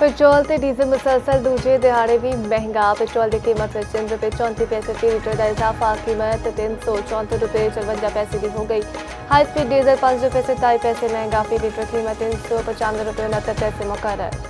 Petrol ते diesel मुसलसल दूजे दिहाड़े भी महंगा। पेट्रोल की कीमत में ₹34 फी लीटर का इजाफा। कीमत ₹364.54 की हो गई। हाई स्पीड डीजल ₹5.27 महंगा। फी लीटर कीमत ₹395.69 मुकर्रर।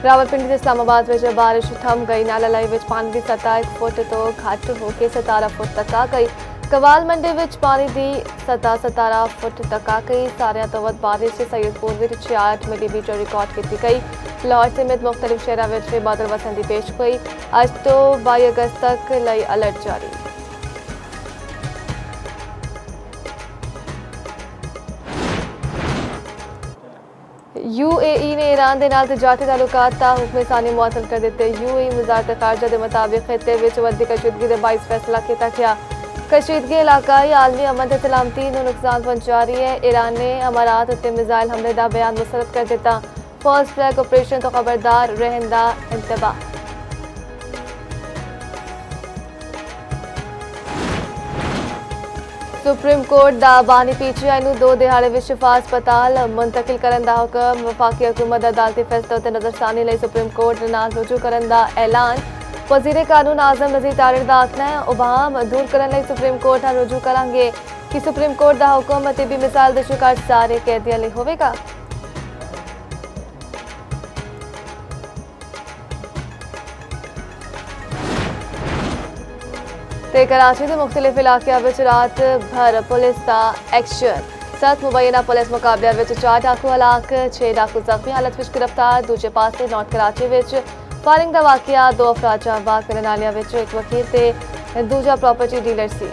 रावलपिंडी से इस्लामाबाद में बारिश थम गई। नाला लाई विच पानी की सतह 1 फुट तो घट होकर 17 फुट तक आ गई। कवाल मंडी विच पानी की सतह 17 फुट तक आ गई। सारिया तो वध बारिश सैयदपुर में 66 मिलीमीटर रिकॉर्ड की गई। लाहौर समेत मुख्तलिफ शहरों में बादल वसंती पेश हुई। अज तो 22 अगस्त तक लई अलर्ट जारी। UAE ने ईरान के नाल तजारती ताल्लुकात ता हुक्म सानी मुअत्तल कर दिते। UAE वजारत खारजा के मुताबिक खिते विच वधी कशीदगी के 22 फैसला किया गया। कशीदगी इलाकाई आलमी अमन ते सलामती को नुकसान पहुंचा रही है। ईरान ने अमारात उत्ते मिसाइल हमले का बयान मुस्तरद कर दिता। फर्स्ट फ्लैग ऑपरेशन तो खबरदार रहन का इंतबाह। सुप्रीम कोर्ट का बानी PTI नूं 2 दिहाड़े में शिफा अस्पताल मुंतकिल करने का हुक्म। वफाकी हुकूमत अदालती फैसले उत्ते नज़रसानी लई सुप्रीम कोर्ट नाल रुजू करने का ऐलान। वजीर कानून आजम नज़ीर तारिड़ का आखना है उबाम दूर करने लई सुप्रीम कोर्ट नाल रुजू करांगे कि सुप्रीम कोर्ट का हुक्म तिबी मिसाल के शिकार सारे कैदियों लई होवेगा। ते कराची के मुख्तलिफ इलाकों में रात भर पुलिस का एक्शन। 7 मुबैना पुलिस मुकाबले में 4 डाकू हलाक, 6 डाकू जख्मी हालत में गिरफ्तार। दूजे पासे नॉर्थ कराची में फायरिंग का वाकया, 2 अफराद जाँ बाग करने वालियां विच एक वकील ते दूजा प्रॉपर्टी डीलर सी।